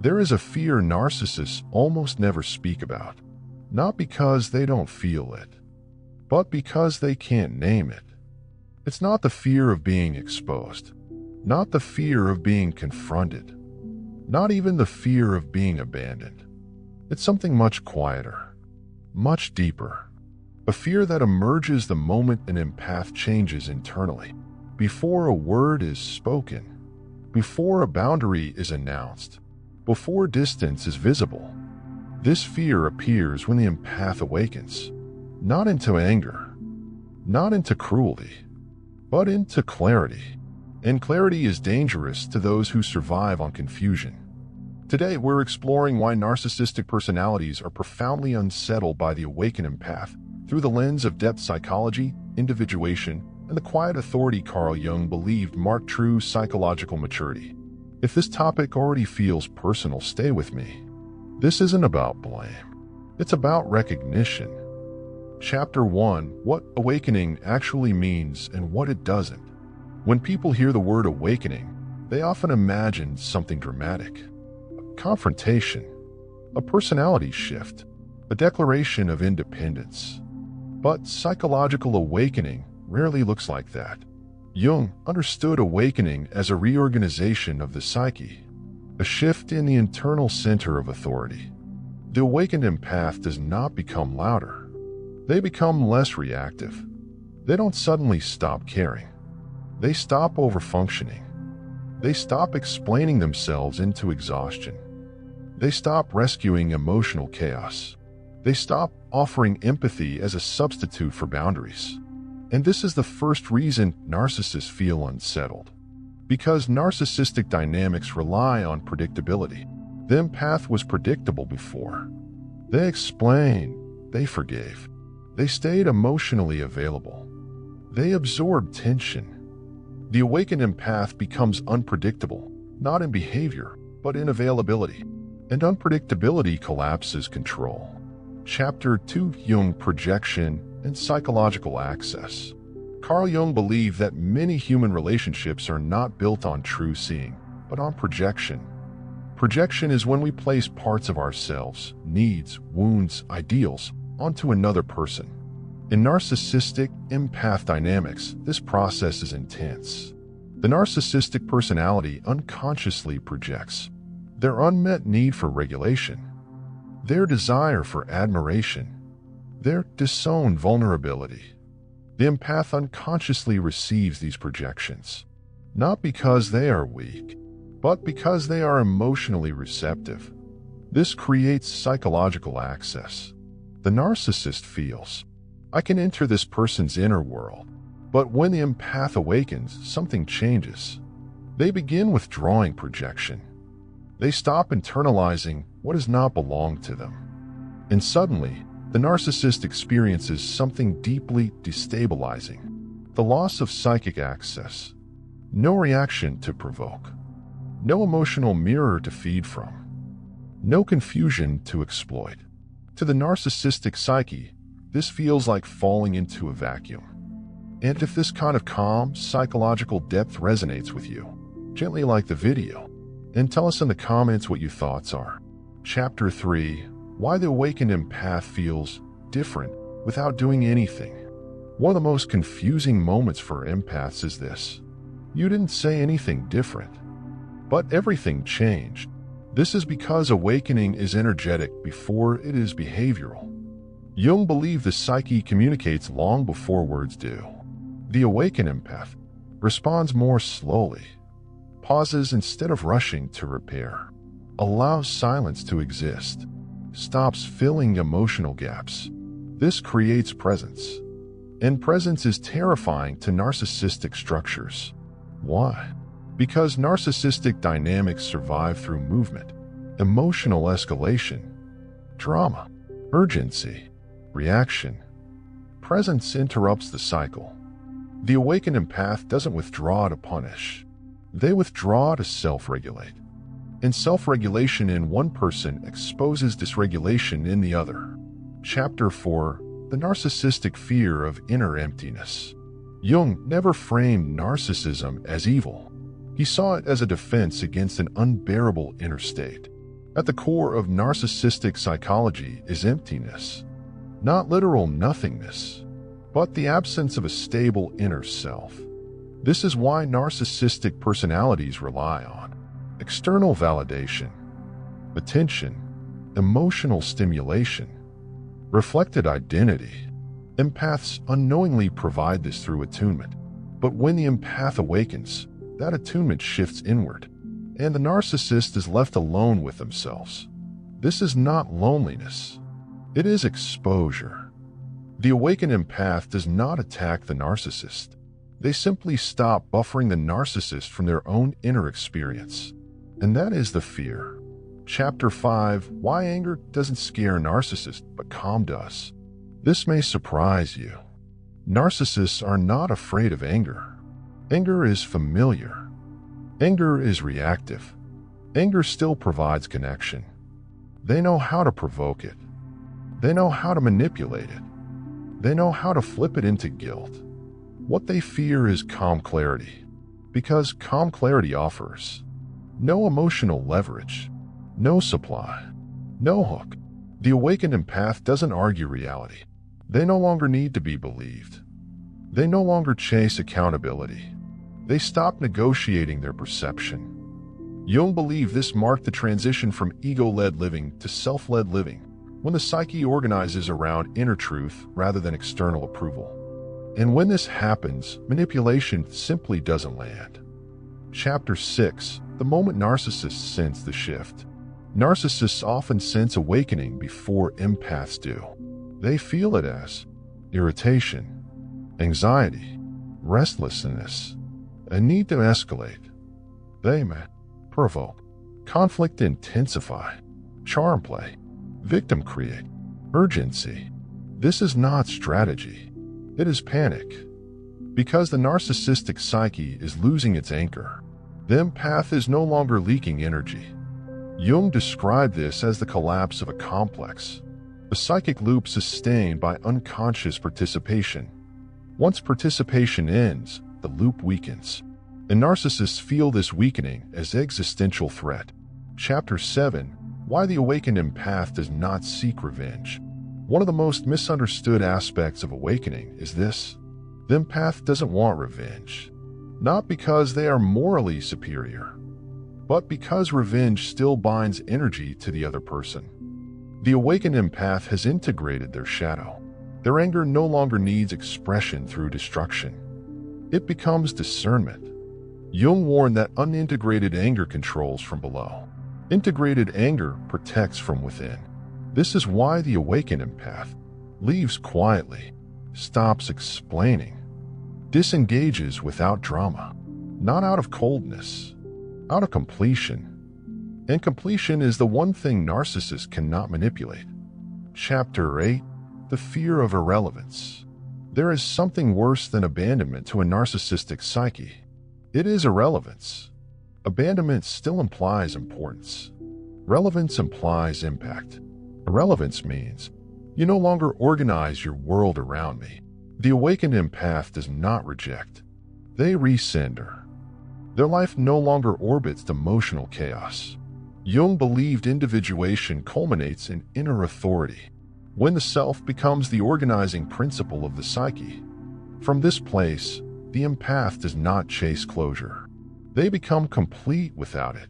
There is a fear narcissists almost never speak about, not because they don't feel it, but because they can't name it. It's not the fear of being exposed, not the fear of being confronted, not even the fear of being abandoned. It's something much quieter, much deeper. A fear that emerges the moment an empath changes internally, before a word is spoken, before a boundary is announced, before distance is visible. This fear appears when the empath awakens, not into anger, not into cruelty, but into clarity. And clarity is dangerous to those who survive on confusion. Today, we're exploring why narcissistic personalities are profoundly unsettled by the awakened empath through the lens of depth psychology, individuation, and the quiet authority Carl Jung believed marked true psychological maturity. If this topic already feels personal, stay with me. This isn't about blame. It's about recognition. Chapter 1: What awakening actually means and what it doesn't. When people hear the word awakening, they often imagine something dramatic. A confrontation, a personality shift, a declaration of independence. But psychological awakening rarely looks like that. Jung understood awakening as a reorganization of the psyche, a shift in the internal center of authority. The awakened empath does not become louder. They become less reactive. They don't suddenly stop caring. They stop overfunctioning. They stop explaining themselves into exhaustion. They stop rescuing emotional chaos. They stop offering empathy as a substitute for boundaries. And this is the first reason narcissists feel unsettled. Because narcissistic dynamics rely on predictability. The empath was predictable before. They explained, they forgave, they stayed emotionally available. They absorbed tension. The awakened empath becomes unpredictable, not in behavior, but in availability. And unpredictability collapses control. Chapter 2: Jung, Projection, and Psychological Access. Carl Jung believed that many human relationships are not built on true seeing, but on projection. Projection is when we place parts of ourselves, needs, wounds, ideals, onto another person. In narcissistic empath dynamics, this process is intense. The narcissistic personality unconsciously projects their unmet need for regulation, their desire for admiration, their disowned vulnerability. The empath unconsciously receives these projections, not because they are weak, but because they are emotionally receptive. This creates psychological access. The narcissist feels, I can enter this person's inner world. But when the empath awakens, something changes. They begin withdrawing projection. They stop internalizing what does not belong to them. And suddenly, the narcissist experiences something deeply destabilizing: the loss of psychic access. No reaction to provoke. No emotional mirror to feed from. No confusion to exploit. To the narcissistic psyche, this feels like falling into a vacuum. And if this kind of calm, psychological depth resonates with you, gently like the video, and tell us in the comments what your thoughts are. Chapter 3: Why the awakened empath feels different without doing anything. One of the most confusing moments for empaths is this: you didn't say anything different, but everything changed. This is because awakening is energetic before it is behavioral. Jung believed the psyche communicates long before words do. The awakened empath responds more slowly, pauses instead of rushing to repair, allows silence to exist, stops filling emotional gaps. This creates presence. And presence is terrifying to narcissistic structures. Why? Because narcissistic dynamics survive through movement, emotional escalation, drama, urgency, reaction. Presence interrupts the cycle. The awakened empath doesn't withdraw to punish. They withdraw to self-regulate. And self-regulation in one person exposes dysregulation in the other. Chapter 4: The Narcissistic Fear of Inner Emptiness. Jung never framed narcissism as evil. He saw it as a defense against an unbearable inner state. At the core of narcissistic psychology is emptiness, not literal nothingness, but the absence of a stable inner self. This is why narcissistic personalities rely on external validation, attention, emotional stimulation, reflected identity. Empaths unknowingly provide this through attunement, but when the empath awakens, that attunement shifts inward, and the narcissist is left alone with themselves. This is not loneliness. It is exposure. The awakened empath does not attack the narcissist. They simply stop buffering the narcissist from their own inner experience. And that is the fear. Chapter 5: Why Anger Doesn't Scare Narcissists, but Calm Does. This may surprise you. Narcissists are not afraid of anger. Anger is familiar. Anger is reactive. Anger still provides connection. They know how to provoke it. They know how to manipulate it. They know how to flip it into guilt. What they fear is calm clarity, because calm clarity offers no emotional leverage, no supply, no hook. The awakened empath doesn't argue reality. They no longer need to be believed. They no longer chase accountability. They stop negotiating their perception. Jung believed this marked the transition from ego-led living to self-led living, when the psyche organizes around inner truth rather than external approval. And when this happens, manipulation simply doesn't land. Chapter 6: The Moment Narcissists Sense the Shift. Narcissists often sense awakening before empaths do. They feel it as irritation, anxiety, restlessness, a need to escalate. They may provoke conflict, intensify, charm play, victim create, urgency. This is not strategy. It is panic. Because the narcissistic psyche is losing its anchor, the empath is no longer leaking energy. Jung described this as the collapse of a complex, a psychic loop sustained by unconscious participation. Once participation ends, the loop weakens, and narcissists feel this weakening as existential threat. Chapter 7: Why the Awakened Empath Does Not Seek Revenge. One of the most misunderstood aspects of awakening is this: the empath doesn't want revenge, not because they are morally superior, but because revenge still binds energy to the other person. The awakened empath has integrated their shadow. Their anger no longer needs expression through destruction. It becomes discernment. Jung warned that unintegrated anger controls from below. Integrated anger protects from within. This is why the awakened empath leaves quietly, stops explaining, disengages without drama, not out of coldness, out of completion. And completion is the one thing narcissists cannot manipulate. Chapter 8: The Fear of Irrelevance. There is something worse than abandonment to a narcissistic psyche. It is irrelevance. Abandonment still implies importance. Relevance implies impact. Irrelevance means you no longer organize your world around me. The awakened empath does not reject. They recenter. Their life no longer orbits emotional chaos. Jung believed individuation culminates in inner authority, when the self becomes the organizing principle of the psyche. From this place, the empath does not chase closure. They become complete without it.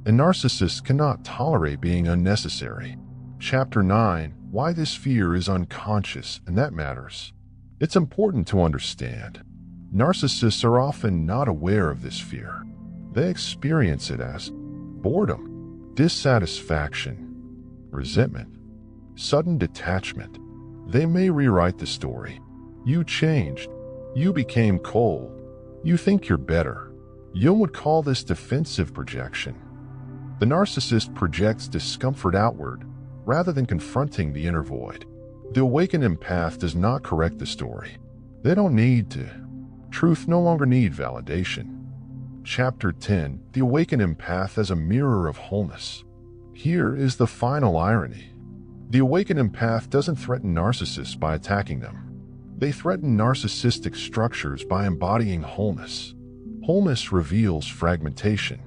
And narcissists cannot tolerate being unnecessary. Chapter 9: Why This Fear is Unconscious, and That Matters. It's important to understand. Narcissists are often not aware of this fear. They experience it as boredom, dissatisfaction, resentment, sudden detachment. They may rewrite the story. You changed. You became cold. You think you're better. Jung would call this defensive projection. The narcissist projects discomfort outward rather than confronting the inner void. The awakened empath does not correct the story. They don't need to. Truth no longer needs validation. Chapter 10: The Awakened Empath as a Mirror of Wholeness. Here is the final irony. The awakened empath doesn't threaten narcissists by attacking them. They threaten narcissistic structures by embodying wholeness. Wholeness reveals fragmentation.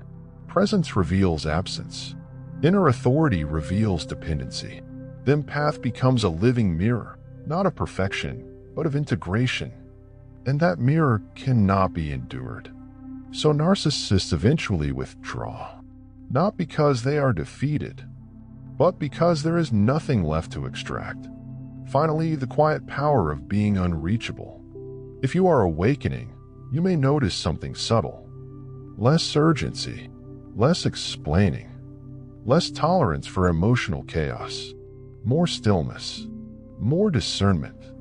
Presence reveals absence. Inner authority reveals dependency. The empath becomes a living mirror, not of perfection, but of integration. And that mirror cannot be endured. So narcissists eventually withdraw, not because they are defeated, but because there is nothing left to extract. Finally, the quiet power of being unreachable. If you are awakening, you may notice something subtle. Less urgency, less explaining, less tolerance for emotional chaos, more stillness, more discernment,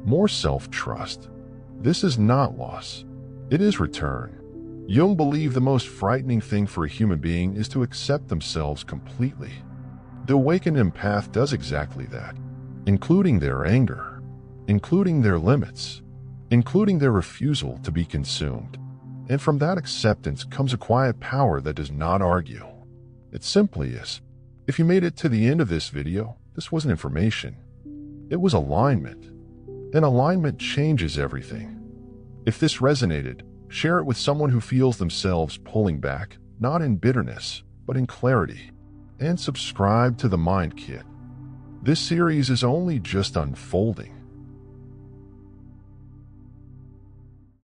more self-trust. This is not loss. It is return. Jung believed the most frightening thing for a human being is to accept themselves completely. The awakened empath does exactly that, including their anger, including their limits, including their refusal to be consumed. And from that acceptance comes a quiet power that does not argue. It simply is. If you made it to the end of this video, this wasn't information. It was alignment. And alignment changes everything. If this resonated, share it with someone who feels themselves pulling back, not in bitterness, but in clarity. And subscribe to the Mind Kit. This series is only just unfolding.